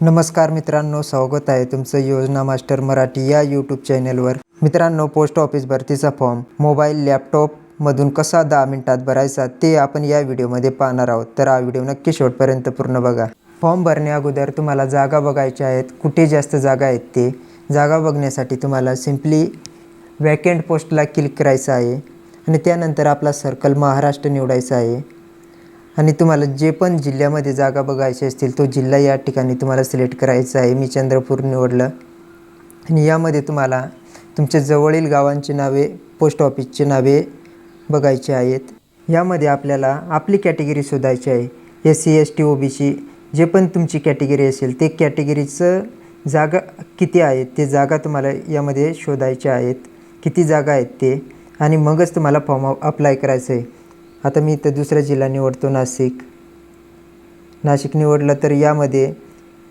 नमस्कार मित्रांनो, स्वागत आहे तुमचं योजना मास्टर मराठी या यूट्यूब चॅनलवर। मित्रांनो, पोस्ट ऑफिस भरतीचा फॉर्म मोबाईल लॅपटॉपमधून कसा 10 मिनिटात भरायचा ते आपण या व्हिडिओमध्ये पाहणार आहोत। तर हा व्हिडिओ नक्की शेवटपर्यंत पूर्ण बघा। फॉर्म भरण्या अगोदर तुम्हाला जागा बघायच्या आहेत, कुठे जास्त जागा आहेत ते जागा बघण्यासाठी तुम्हाला सिंपली वॅकंट पोस्टला क्लिक करायचं आहे आणि त्यानंतर आपला सर्कल महाराष्ट्र निवडायचा आहे आणि तुम्हाला जे पण जिल्ह्यामध्ये जागा बघायची असतील तो जिल्हा या ठिकाणी तुम्हाला सिलेक्ट करायचा आहे। मी चंद्रपूर निवडलं आणि यामध्ये तुम्हाला तुमच्या जवळील गावांची नावे, पोस्ट ऑफिसची नावे बघायची आहेत। यामध्ये आपल्याला आपली कॅटेगरी शोधायची आहे। SC ST OBC जे पण तुमची कॅटेगरी असेल ते कॅटेगरीचं जागा किती आहेत ते जागा तुम्हाला यामध्ये शोधायच्या आहेत, किती जागा आहेत ते, आणि मगच तुम्हाला फॉर्म अप्लाय करायचं आहे। आता मी इथं दुसरा जिल्हा निवडतो, नाशिक निवडलं। तर यामध्ये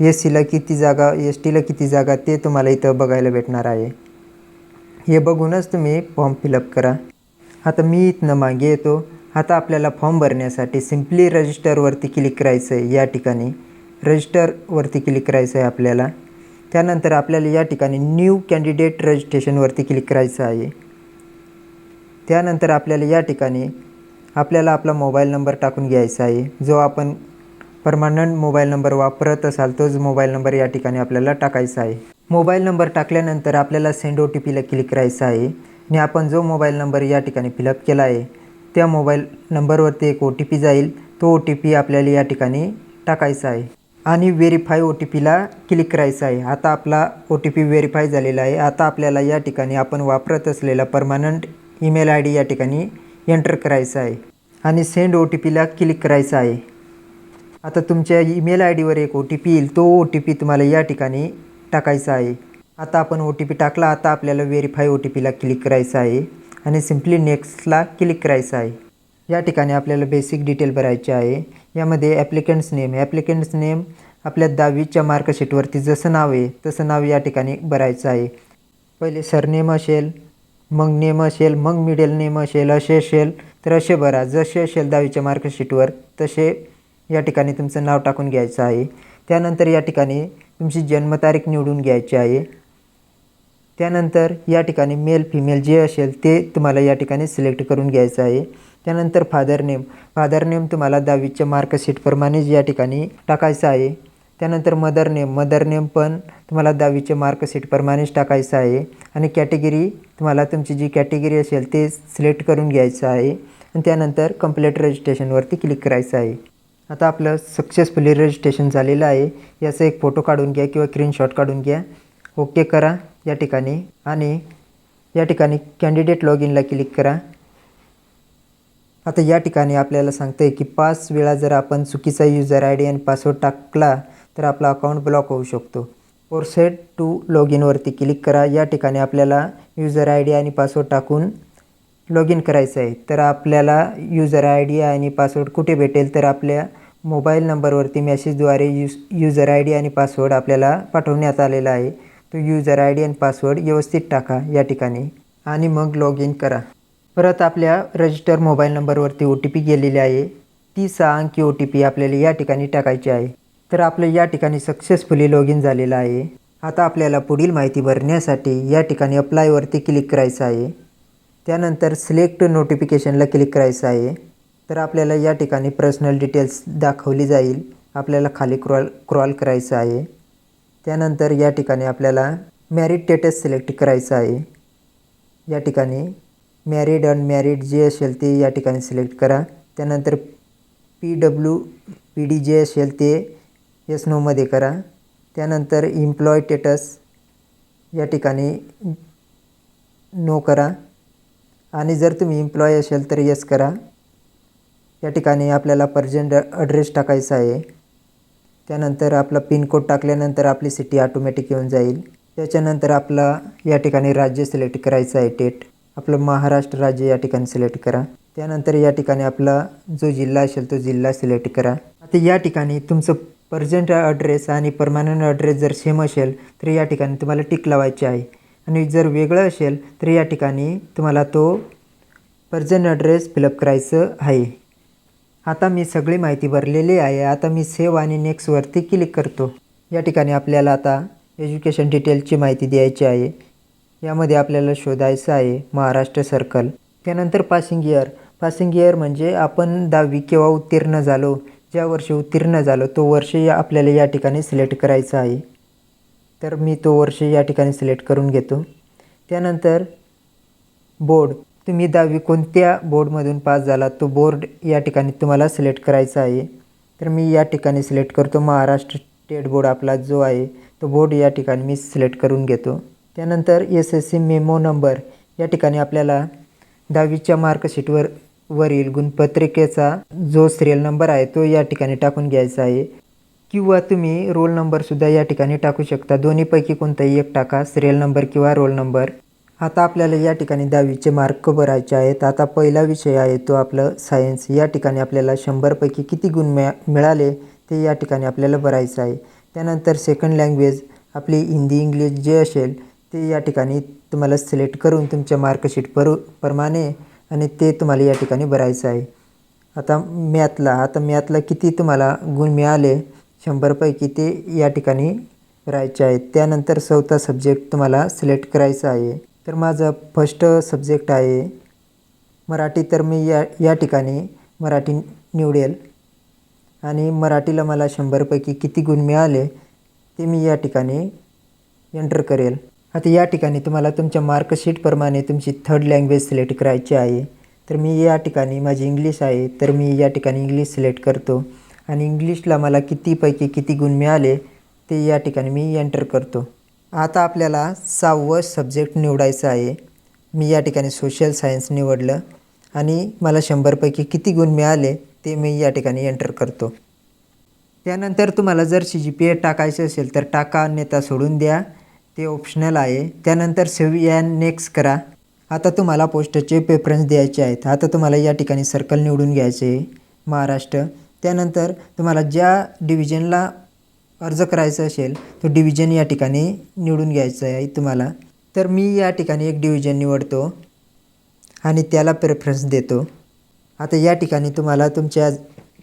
SCला किती जागा, STला किती जागा ते तुम्हाला इथं बघायला भेटणार आहे। हे बघूनच तुम्ही फॉर्म फिलअप करा। आता मी इथनं मागे येतो। आता आपल्याला फॉर्म भरण्यासाठी सिम्पली रजिस्टरवरती क्लिक करायचं आहे। या ठिकाणी रजिस्टरवरती क्लिक करायचं आहे आपल्याला। त्यानंतर आपल्याला या ठिकाणी न्यू कॅन्डिडेट रजिस्ट्रेशनवरती क्लिक करायचं आहे। त्यानंतर आपल्याला या ठिकाणी आपला मोबाईल नंबर टाकून घ्यायचा आहे। जो आपण परमनंट मोबाईल नंबर वापरत असाल तोच मोबाईल नंबर या ठिकाणी आपल्याला टाकायचा आहे। मोबाईल नंबर टाकल्यानंतर आपल्याला सेंड OTPला क्लिक करायचं आहे आणि आपण जो मोबाईल नंबर या ठिकाणी फिलअप केला आहे त्या मोबाईल नंबरवरती एक OTP जाईल। तो OTP आपल्याला या ठिकाणी टाकायचा आहे आणि व्हेरीफाय OTPला क्लिक करायचं आहे। आता आपला OTP व्हेरीफाय झालेला आहे। आता आपल्याला या ठिकाणी आपण वापरत असलेला परमनंट ईमेल ID या ठिकाणी एंटर करायचा आहे आणि सेंड OTPला क्लिक करायचं आहे। आता तुमच्या ईमेल IDवर एक OTP येईल, तो OTP तुम्हाला या ठिकाणी टाकायचा आहे। आता आपण OTP टाकला। आता आपल्याला व्हेरीफाय OTPला क्लिक करायचं आहे आणि सिम्पली नेक्स्टला क्लिक करायचं आहे। या ठिकाणी आपल्याला बेसिक डिटेल भरायचे आहे। यामध्ये ॲप्लिकंट्स नेम आपल्या 10वीच्या मार्कशीटवरती जसं नाव आहे तसं नाव या ठिकाणी भरायचं आहे। पहिले सरनेम असेल, मग नेम असेल, मग मिडल नेम असेल, असेल तर असे भरा। जसे असेल 10वीच्या मार्कशीटवर तसे या ठिकाणी तुमचं नाव टाकून घ्यायचं आहे। त्यानंतर या ठिकाणी तुमची जन्मतारीख निवडून घ्यायची आहे। त्यानंतर या ठिकाणी मेल फिमेल जे असेल ते तुम्हाला या ठिकाणी सिलेक्ट करून घ्यायचं आहे। त्यानंतर फादर नेम तुम्हाला 10वीच्या मार्कशीटप्रमाणेच या ठिकाणी टाकायचं आहे। त्यानंतर मदर नेम पण तुम्हाला 10वीच्या मार्कशीटप्रमाणेच टाकायचं आहे आणि कॅटेगरी तुम्हाला तुमची जी कॅटेगरी असेल ते सिलेक्ट करून घ्यायचं आहे आणि त्यानंतर कंप्लीट रजिस्ट्रेशनवरती क्लिक करायचं आहे। आता आपलं सक्सेसफुली रजिस्ट्रेशन झालेलं आहे। याचा एक फोटो काढून घ्या किंवा स्क्रीनशॉट काढून घ्या, ओके करा या ठिकाणी आणि या ठिकाणी कॅन्डिडेट लॉगिनला क्लिक करा। आता या ठिकाणी आपल्याला सांगतं आहे की 5 वेळा जर आपण चुकीचा यूजर ID आणि पासवर्ड टाकला तर आपला अकाउंट ब्लॉक होऊ शकतो। प्रोसेड टू लॉगिनवरती क्लिक करा। या ठिकाणी आपल्याला यूजर ID आणि पासवर्ड टाकून लॉग इन करायचं आहे। तर आपल्याला यूजर ID आणि पासवर्ड कुठे भेटेल तर आपल्या मोबाईल नंबरवरती मेसेजद्वारे यूजर ID आणि पासवर्ड आपल्याला पाठवण्यात आलेला आहे। तो यूजर ID आणि पासवर्ड व्यवस्थित टाका या ठिकाणी आणि मग लॉग इन करा। परत आपल्या रजिस्टर मोबाईल नंबरवरती OTP गेलेली आहे, ती 6 अंकी OTP आपल्याला या ठिकाणी टाकायची आहे। तर आपलं या ठिकाणी सक्सेसफुली लॉग इन झालेलं आहे। आता आपल्याला पुढील माहिती भरण्यासाठी या ठिकाणी अप्लायवरती क्लिक करायचं आहे। त्यानंतर सिलेक्ट नोटिफिकेशनला क्लिक करायचं आहे। तर आपल्याला या ठिकाणी पर्सनल डिटेल्स दाखवली जाईल। आपल्याला खाली क्रॉल करायचं आहे। त्यानंतर या ठिकाणी आपल्याला मॅरिड स्टेटस सिलेक्ट करायचं आहे। या ठिकाणी मॅरिड अनमॅरिड जे असेल ते या ठिकाणी सिलेक्ट करा। त्यानंतर PWPD जे असेल ते येस नोमध्ये करा। त्यानंतर एम्प्लॉय स्टेटस या ठिकाणी नो करा आणि जर तुम्ही एम्प्लॉय असेल तर येस करा। या ठिकाणी आपल्याला प्रेझेंट ॲड्रेस टाकायचा आहे। त्यानंतर आपला पिनकोड टाकल्यानंतर आपली सिटी ऑटोमॅटिक येऊन जाईल। त्याच्यानंतर आपला या ठिकाणी राज्य सिलेक्ट करायचं आहे, स्टेट आपलं महाराष्ट्र राज्य या ठिकाणी सिलेक्ट करा। त्यानंतर या ठिकाणी आपला जो जिल्हा असेल तो जिल्हा सिलेक्ट करा। आता या ठिकाणी तुमचं प्रेझेंट ॲड्रेस आणि परमनंट ॲड्रेस जर सेम असेल तर या ठिकाणी तुम्हाला टिक लावायचे आहे आणि जर वेगळं असेल तर या ठिकाणी तुम्हाला तो प्रेझेंट ॲड्रेस फिलअप करायचं आहे। आता मी सगळी माहिती भरलेली आहे। आता मी सेव्ह आणि नेक्स्टवरती क्लिक करतो। या ठिकाणी आपल्याला आता एज्युकेशन डिटेलची माहिती द्यायची आहे. यामध्ये आपल्याला शोधायचं आहे महाराष्ट्र सर्कल. त्यानंतर पासिंग इयर म्हणजे आपण 10वी केव्हा उत्तीर्ण झालो, ज्या वर्षी उत्तीर्ण झालो तो वर्ष आपल्याला या ठिकाणी सिलेक्ट करायचा आहे. तर मी तो वर्ष या ठिकाणी सिलेक्ट करून घेतो. त्यानंतर बोर्ड, तुम्ही 10वी कोणत्या बोर्डमधून पास झाला तो बोर्ड या ठिकाणी तुम्हाला सिलेक्ट करायचा आहे. तर मी या ठिकाणी सिलेक्ट करतो महाराष्ट्र स्टेट बोर्ड आपला जो आहे तो बोर्ड या ठिकाणी मी सिलेक्ट करून घेतो. त्यानंतर SSC मेमो नंबर, या ठिकाणी आपल्याला 10वीच्या वरील गुणपत्रिकेचा जो सिरियल नंबर आहे तो या ठिकाणी टाकून घ्यायचा आहे. किंवा तुम्ही रोल नंबरसुद्धा या ठिकाणी टाकू शकता. दोन्हीपैकी कोणताही एक टाका, सिरियल नंबर किंवा रोल नंबर. आता आपल्याला या ठिकाणी 10वीचे मार्क भरायचे आहेत. आता पहिला विषय आहे तो आपलं सायन्स. या ठिकाणी आपल्याला 100पैकी किती गुण मिळाले ते या ठिकाणी आपल्याला भरायचं आहे. त्यानंतर सेकंड लँग्वेज आपली हिंदी इंग्लिश जे असेल ते या ठिकाणी तुम्हाला सिलेक्ट करून तुमच्या मार्कशीट प्रमाणे आणि ते तुम्हाला या ठिकाणी भरायचं आहे. आता मॅथला किती तुम्हाला गुण मिळाले 100पैकी ते या ठिकाणी भरायचे आहेत. त्यानंतर चौथा सब्जेक्ट तुम्हाला सिलेक्ट करायचा आहे. तर माझा फर्स्ट सब्जेक्ट आहे मराठी. तर मी या ठिकाणी मराठी निवडेल आणि मराठीला मला 100पैकी किती गुण मिळाले ते मी या ठिकाणी एंटर करेल. आता या ठिकाणी तुम्हाला तुमच्या मार्कशीटप्रमाणे तुमची थर्ड लँग्वेज सिलेक्ट करायची आहे. तर मी या ठिकाणी माझी इंग्लिश आहे तर मी या ठिकाणी इंग्लिश सिलेक्ट करतो आणि इंग्लिशला मला कितीपैकी किती गुण मिळाले ते या ठिकाणी मी एंटर करतो. आता आपल्याला 6वं सब्जेक्ट निवडायचं आहे. मी या ठिकाणी सोशल सायन्स निवडलं आणि मला 100पैकी किती गुण मिळाले ते मी या ठिकाणी एंटर करतो. त्यानंतर तुम्हाला जर CGPA टाकायचं असेल तर टाका, अन्यथा सोडून द्या, ते ऑप्शनल आहे. त्यानंतर सेव्ह अँड नेक्स्ट करा. आता तुम्हाला पोस्टचे प्रेफरन्स द्यायचे आहेत. आता तुम्हाला या ठिकाणी सर्कल निवडून घ्यायचे आहे महाराष्ट्र. त्यानंतर तुम्हाला ज्या डिव्हिजनला अर्ज करायचा असेल तो डिव्हिजन या ठिकाणी निवडून घ्यायचा आहे तुम्हाला. तर मी या ठिकाणी एक डिव्हिजन निवडतो आणि त्याला प्रेफरन्स देतो. आता या ठिकाणी तुम्हाला तुमच्या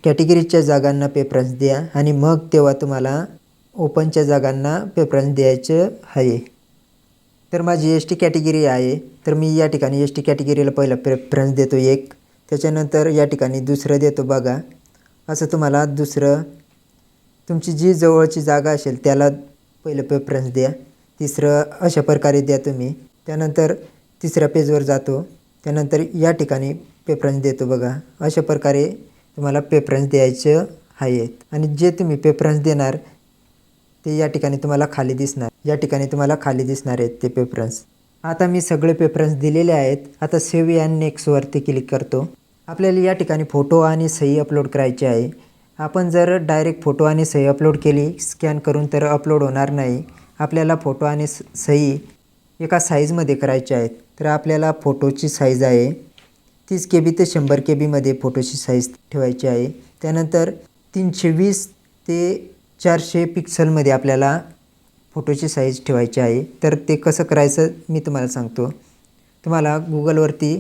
कॅटेगरीच्या जागांना प्रेफरन्स द्या आणि मग तेव्हा तुम्हाला ओपनच्या जागांना प्रेफरन्स द्यायचं आहे. तर माझी ST कॅटेगरी आहे तर मी या ठिकाणी ST कॅटेगरीला पहिला प्रेफरन्स देतो 1. त्याच्यानंतर या ठिकाणी दुसरं देतो बघा. असं तुम्हाला दुसरं तुमची जी जवळची जागा असेल त्याला पहिलं प्रेफरन्स द्या. तिसरं अशा प्रकारे द्या तुम्ही. त्यानंतर तिसऱ्या पेजवर जातो. त्यानंतर या ठिकाणी प्रेफरन्स देतो बघा. अशा प्रकारे तुम्हाला प्रेफरन्स द्यायचं आहेत आणि जे तुम्ही प्रेफरन्स देणार ते या ठिकाणी तुम्हाला खाली दिसणार. या ठिकाणी तुम्हाला खाली दिसणार आहेत ते प्रेफरन्स. आता मी सगळे प्रेफरन्स दिलेले आहेत. आता सेव्ह अँड नेक्स्टवरती क्लिक करतो. आपल्याला या ठिकाणी फोटो आणि सही अपलोड करायची आहे. आपण जर डायरेक्ट फोटो आणि सही अपलोड केली स्कॅन करून तर अपलोड होणार नाही. आपल्याला फोटो आणि सही एका साईजमध्ये करायचे आहेत. तर आपल्याला फोटोची साईज आहे 30 KB ते 100 KB फोटोची साईज ठेवायची आहे. त्यानंतर 320 ते 400 पिक्सलमध्ये आपल्याला फोटोची साईज ठेवायची आहे. तर ते कसं करायचं मी तुम्हाला सांगतो. तुम्हाला गुगलवरती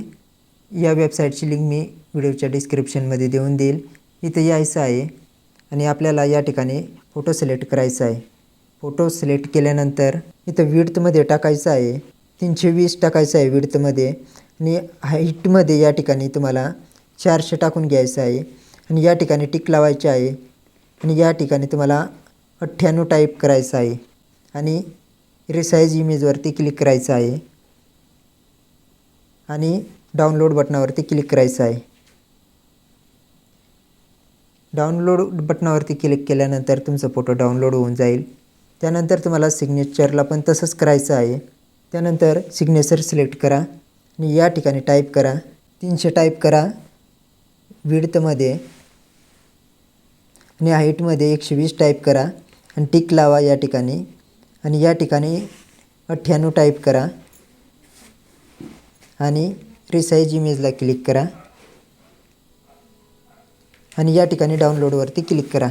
या वेबसाईटची लिंक मी व्हिडिओच्या डिस्क्रिप्शनमध्ये देऊन देईल. इथं यायचं आहे आणि आपल्याला या ठिकाणी फोटो सिलेक्ट करायचा आहे. फोटो सिलेक्ट केल्यानंतर इथं विड्थमध्ये टाकायचं आहे 320 टाकायचं आहे विड्थमध्ये आणि हाईटमध्ये या ठिकाणी तुम्हाला 400 टाकून घ्यायचं आहे आणि या ठिकाणी टिक लावायचे आहे आणि या ठिकाणी तुम्हाला 98 टाईप करायचं आहे आणि रिसाईज इमेजवरती क्लिक करायचं आहे आणि डाउनलोड बटनावरती क्लिक करायचं आहे. डाउनलोड बटनावरती क्लिक केल्यानंतर तुमचा फोटो डाउनलोड होऊन जाईल. त्यानंतर तुम्हाला सिग्नेचरला पण तसंच करायचं आहे. त्यानंतर सिग्नेचर सिलेक्ट करा आणि या ठिकाणी टाईप करा 300 टाईप करा विड्थमध्ये आणि हाईटमध्ये 120 टाईप करा आणि टिक लावा या ठिकाणी आणि या ठिकाणी 98 टाईप करा आणि रिसाईज इमेजला क्लिक करा आणि या ठिकाणी डाउनलोडवरती क्लिक करा.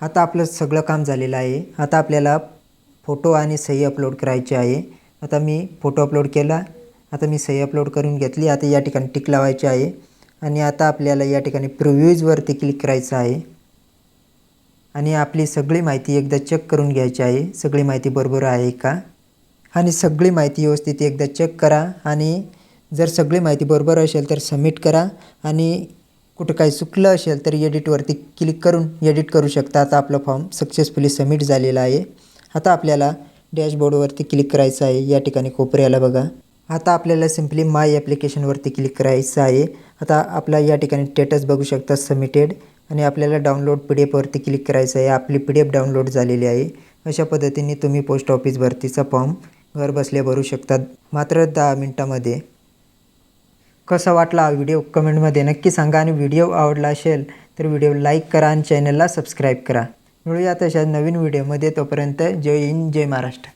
आता आपलं सगळं काम झालेलं आहे. आता आपल्याला फोटो आणि सही अपलोड करायची आहे. आता मी फोटो अपलोड केला. आता मी सही अपलोड करून घेतली. आता या ठिकाणी टिक लावायची आहे आणि आता आपल्याला या ठिकाणी प्रिव्ह्यूजवरती क्लिक करायचं आहे आणि आपली सगळी माहिती एकदा चेक करून घ्यायची आहे. सगळी माहिती बरोबर आहे का आणि सगळी माहिती व्यवस्थित एकदा चेक करा आणि जर सगळी माहिती बरोबर असेल तर सबमिट करा आणि कुठं काही चुकलं असेल तर एडिटवरती क्लिक करून एडिट करू शकता. आता आपला फॉर्म सक्सेसफुली सबमिट झालेला आहे. आता आपल्याला डॅशबोर्डवरती क्लिक करायचं आहे. या ठिकाणी कोपऱ्याला बघा. आता आपल्याला सिम्पली माय ॲप्लिकेशनवरती क्लिक करायचं आहे. आता आपला या ठिकाणी स्टेटस बघू शकता सबमिटेड आणि आपल्याला डाउनलोड PDF वरती क्लिक करायचं आहे. आपली PDF डाउनलोड झालेली आहे. अशा पद्धतीने तुम्ही पोस्ट ऑफिस भरतीचा फॉर्म घर बसल्या भरू शकतात मात्र 10 मिनिटामध्ये. कसा वाटला हा व्हिडिओ कमेंटमध्ये नक्की सांगा आणि व्हिडिओ आवडला असेल तर व्हिडिओ लाईक करा आणि चॅनलला सबस्क्राईब करा. मिळूया तशा नवीन व्हिडिओमध्ये. तोपर्यंत जय हिंद जय महाराष्ट्र.